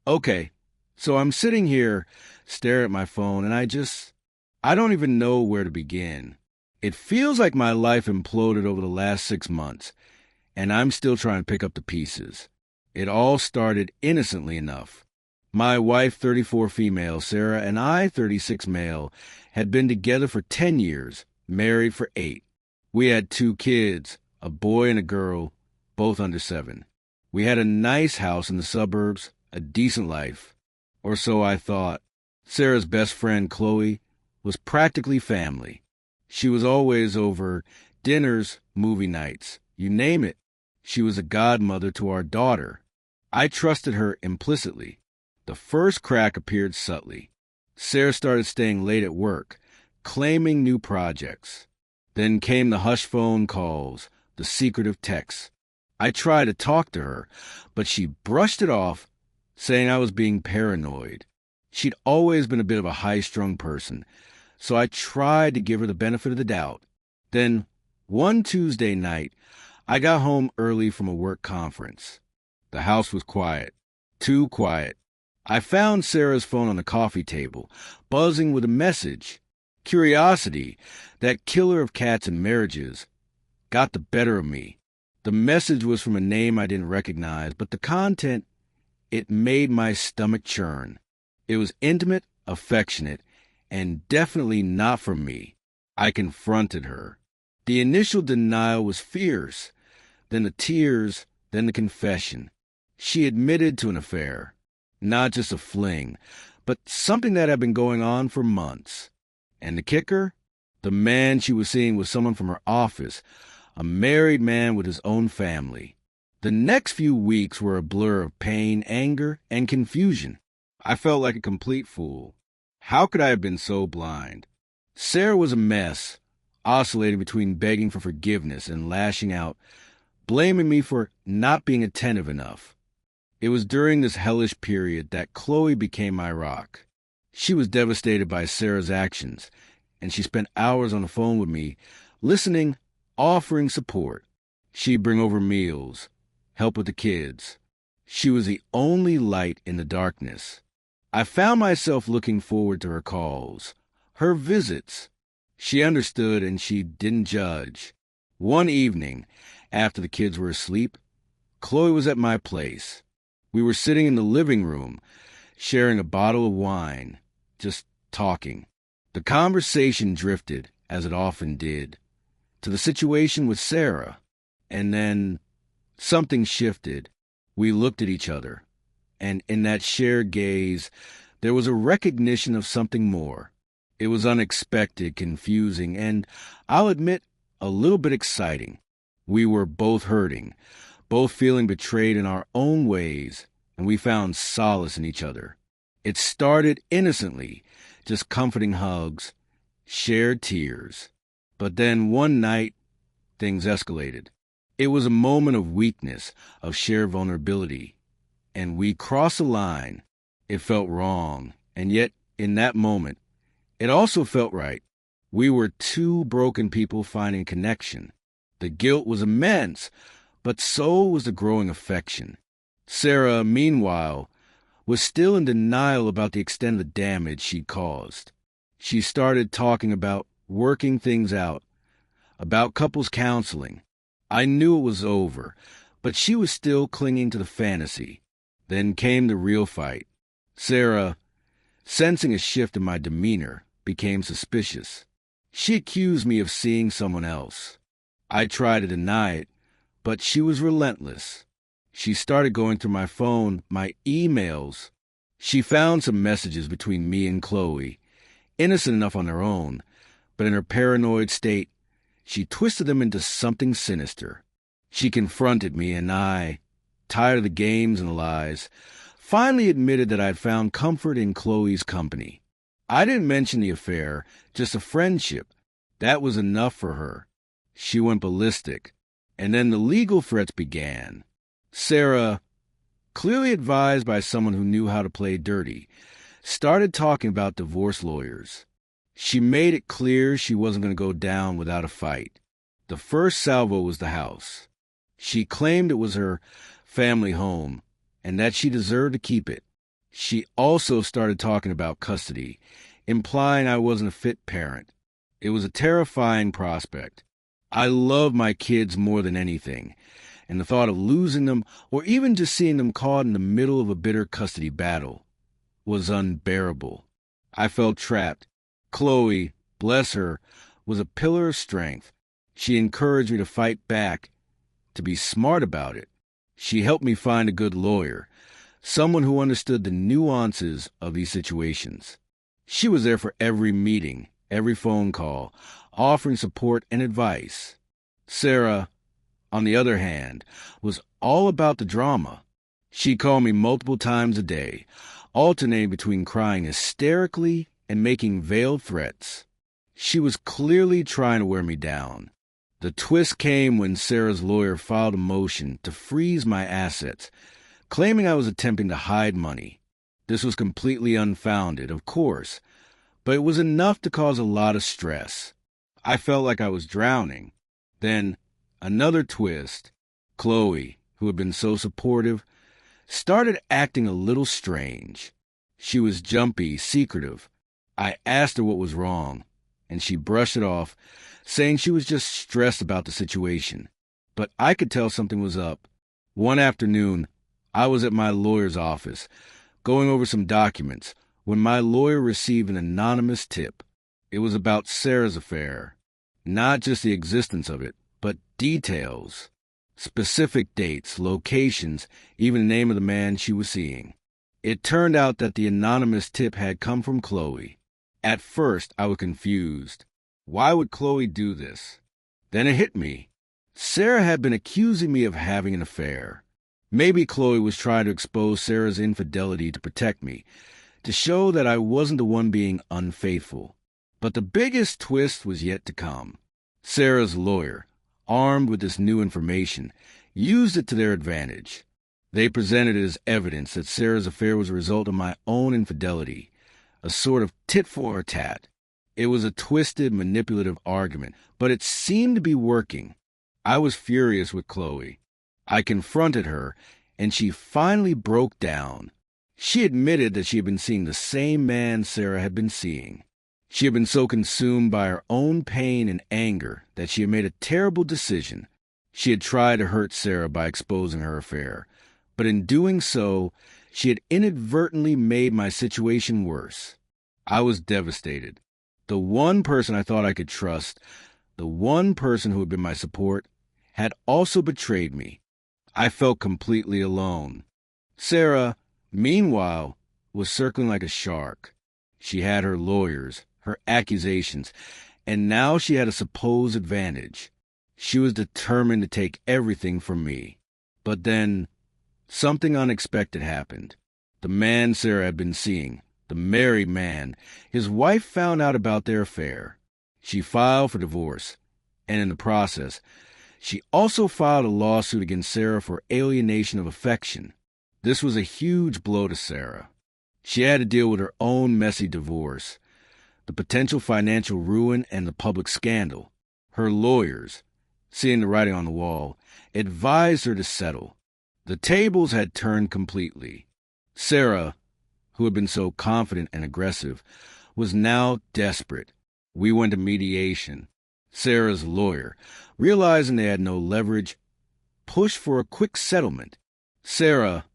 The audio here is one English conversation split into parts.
Okay, so I'm sitting here staring at my phone, and I don't even know where to begin. It feels like my life imploded over the last 6 months, and I'm still trying to pick up the pieces. It all started innocently enough. My wife, 34 female, Sarah, and I, 36 male, had been together for 10 years, married for 8. We had 2 kids, a boy and a girl, both under 7. We had a nice house in the suburbs, a decent life. Or so I thought. Sarah's best friend, Chloe, was practically family. She was always over dinners, movie nights, you name it. She was a godmother to our daughter. I trusted her implicitly. The first crack appeared subtly. Sarah started staying late at work, claiming new projects. Then came the hush phone calls, the secretive texts. I tried to talk to her, but she brushed it off, saying I was being paranoid. She'd always been a bit of a high-strung person, so I tried to give her the benefit of the doubt. Then, one Tuesday night, I got home early from a work conference. The house was quiet. Too quiet. I found Sarah's phone on the coffee table, buzzing with a message. Curiosity, that killer of cats and marriages, got the better of me. The message was from a name I didn't recognize, but the content, it made my stomach churn. It was intimate, affectionate, and definitely not from me. I confronted her. The initial denial was fierce, then the tears, then the confession. She admitted to an affair, not just a fling, but something that had been going on for months. And the kicker? The man she was seeing was someone from her office, a married man with his own family. The next few weeks were a blur of pain, anger, and confusion. I felt like a complete fool. How could I have been so blind? Sarah was a mess, oscillating between begging for forgiveness and lashing out, blaming me for not being attentive enough. It was during this hellish period that Chloe became my rock. She was devastated by Sarah's actions, and she spent hours on the phone with me, listening, offering support. She'd bring over meals, help with the kids. She was the only light in the darkness. I found myself looking forward to her calls, her visits. She understood and she didn't judge. One evening, after the kids were asleep, Chloe was at my place. We were sitting in the living room, sharing a bottle of wine, just talking. The conversation drifted, as it often did, to the situation with Sarah. And then something shifted. We looked at each other, and in that shared gaze, there was a recognition of something more. It was unexpected, confusing, and, I'll admit, a little bit exciting. We were both hurting, both feeling betrayed in our own ways, and we found solace in each other. It started innocently, just comforting hugs, shared tears. But then one night, things escalated. It was a moment of weakness, of shared vulnerability, and we crossed a line. It felt wrong, and yet, in that moment, it also felt right. We were 2 broken people finding connection. The guilt was immense, but so was the growing affection. Sarah, meanwhile, was still in denial about the extent of the damage she'd caused. She started talking about working things out, about couples counseling. I knew it was over, but she was still clinging to the fantasy. Then came the real fight. Sarah, sensing a shift in my demeanor, became suspicious. She accused me of seeing someone else. I tried to deny it, but she was relentless. She started going through my phone, my emails. She found some messages between me and Chloe, innocent enough on their own, but in her paranoid state, she twisted them into something sinister. She confronted me, and I, tired of the games and the lies, finally admitted that I'd found comfort in Chloe's company. I didn't mention the affair, just a friendship. That was enough for her. She went ballistic, and then the legal threats began. Sarah, clearly advised by someone who knew how to play dirty, started talking about divorce lawyers. She made it clear she wasn't going to go down without a fight. The first salvo was the house. She claimed it was her family home and that she deserved to keep it. She also started talking about custody, implying I wasn't a fit parent. It was a terrifying prospect. I love my kids more than anything, and the thought of losing them or even just seeing them caught in the middle of a bitter custody battle was unbearable. I felt trapped. Chloe, bless her, was a pillar of strength. She encouraged me to fight back, to be smart about it. She helped me find a good lawyer, someone who understood the nuances of these situations. She was there for every meeting, every phone call, offering support and advice. Sarah, on the other hand, was all about the drama. She called me multiple times a day, alternating between crying hysterically and making veiled threats. She was clearly trying to wear me down. The twist came when Sarah's lawyer filed a motion to freeze my assets, claiming I was attempting to hide money. This was completely unfounded, of course, but it was enough to cause a lot of stress. I felt like I was drowning. Then, another twist. Chloe, who had been so supportive, started acting a little strange. She was jumpy, secretive. I asked her what was wrong, and she brushed it off, saying she was just stressed about the situation. But I could tell something was up. One afternoon, I was at my lawyer's office, going over some documents, when my lawyer received an anonymous tip. It was about Sarah's affair. Not just the existence of it, but details. Specific dates, locations, even the name of the man she was seeing. It turned out that the anonymous tip had come from Chloe. At first, I was confused. Why would Chloe do this? Then it hit me. Sarah had been accusing me of having an affair. Maybe Chloe was trying to expose Sarah's infidelity to protect me, to show that I wasn't the one being unfaithful. But the biggest twist was yet to come. Sarah's lawyer, armed with this new information, used it to their advantage. They presented it as evidence that Sarah's affair was a result of my own infidelity, a sort of tit-for-tat. It was a twisted, manipulative argument, but it seemed to be working. I was furious with Chloe. I confronted her, and she finally broke down. She admitted that she had been seeing the same man Sarah had been seeing. She had been so consumed by her own pain and anger that she had made a terrible decision. She had tried to hurt Sarah by exposing her affair, but in doing so, she had inadvertently made my situation worse. I was devastated. The one person I thought I could trust, the one person who had been my support, had also betrayed me. I felt completely alone. Sarah, meanwhile, was circling like a shark. She had her lawyers, her accusations, and now she had a supposed advantage. She was determined to take everything from me. But then, something unexpected happened. The man Sarah had been seeing, the married man, his wife found out about their affair. She filed for divorce, and in the process, she also filed a lawsuit against Sarah for alienation of affection. This was a huge blow to Sarah. She had to deal with her own messy divorce, the potential financial ruin, and the public scandal. Her lawyers, seeing the writing on the wall, advised her to settle. The tables had turned completely. Sarah, who had been so confident and aggressive, was now desperate. We went to mediation. Sarah's lawyer, realizing they had no leverage, pushed for a quick settlement. Sarah,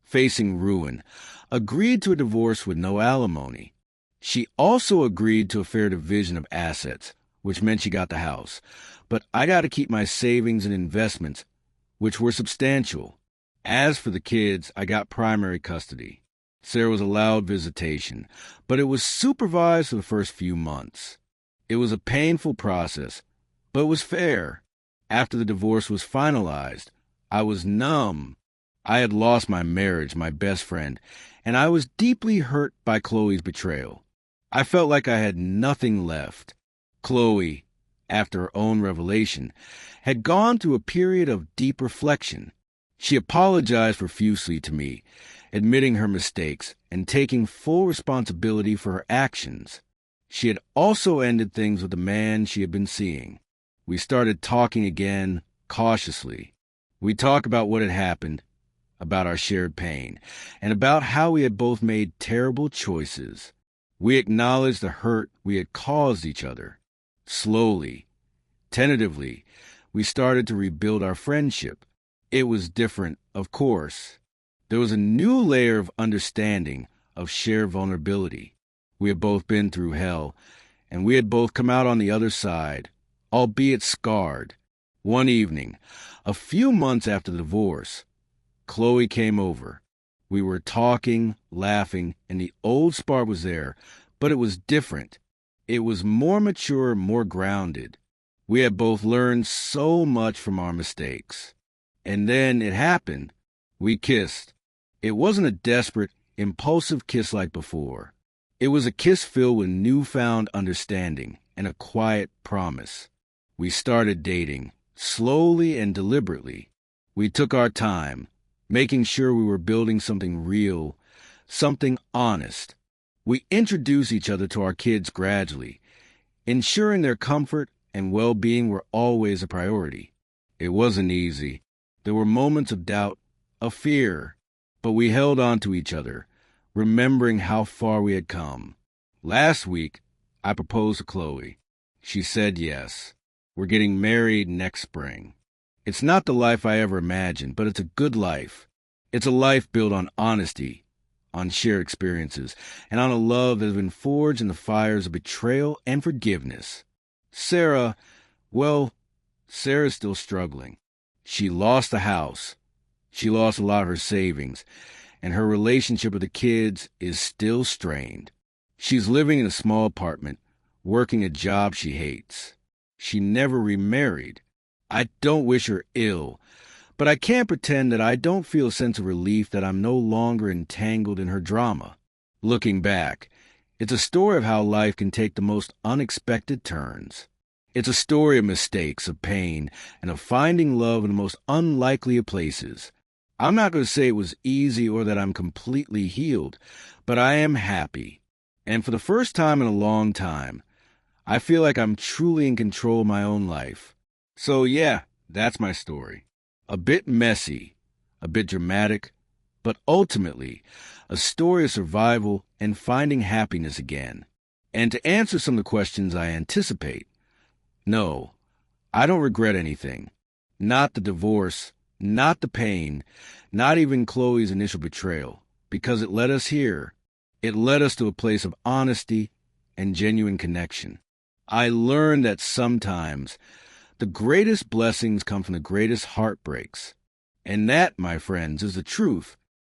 facing ruin, agreed to a divorce with no alimony. She also agreed to a fair division of assets, which meant she got the house. But I got to keep my savings and investments, which were substantial. As for the kids, I got primary custody. Sarah was allowed visitation, but it was supervised for the first few months. It was a painful process, but it was fair. After the divorce was finalized, I was numb. I had lost my marriage, my best friend, and I was deeply hurt by Chloe's betrayal. I felt like I had nothing left. Chloe, after her own revelation, had gone through a period of deep reflection. She apologized profusely to me, admitting her mistakes and taking full responsibility for her actions. She had also ended things with the man she had been seeing. We started talking again, cautiously. We talked about what had happened, about our shared pain, and about how we had both made terrible choices. We acknowledged the hurt we had caused each other. Slowly, tentatively, we started to rebuild our friendship. It was different, of course. There was a new layer of understanding, of shared vulnerability. We had both been through hell, and we had both come out on the other side, albeit scarred. One evening, a few months after the divorce, Chloe came over. We were talking, laughing, and the old spark was there, but it was different. It was more mature, more grounded. We had both learned so much from our mistakes. And then it happened. We kissed. It wasn't a desperate, impulsive kiss like before. It was a kiss filled with newfound understanding and a quiet promise. We started dating, slowly and deliberately. We took our time, making sure we were building something real, something honest. We introduced each other to our kids gradually, ensuring their comfort and well-being were always a priority. It wasn't easy. There were moments of doubt, of fear, but we held on to each other, remembering how far we had come. Last week, I proposed to Chloe. She said yes. We're getting married next spring. It's not the life I ever imagined, but it's a good life. It's a life built on honesty, on shared experiences, and on a love that has been forged in the fires of betrayal and forgiveness. Sarah's still struggling. She lost the house. She lost a lot of her savings, and her relationship with the kids is still strained. She's living in a small apartment, working a job she hates. She never remarried. I don't wish her ill, but I can't pretend that I don't feel a sense of relief that I'm no longer entangled in her drama. Looking back, it's a story of how life can take the most unexpected turns. It's a story of mistakes, of pain, and of finding love in the most unlikely of places. I'm not going to say it was easy or that I'm completely healed, but I am happy. And for the first time in a long time, I feel like I'm truly in control of my own life. So yeah, that's my story. A bit messy, a bit dramatic, but ultimately a story of survival and finding happiness again. And to answer some of the questions I anticipate, no, I don't regret anything. Not the divorce, not the pain, not even Chloe's initial betrayal, because it led us here. It led us to a place of honesty and genuine connection. I learned that sometimes the greatest blessings come from the greatest heartbreaks. And that, my friends, is the truth.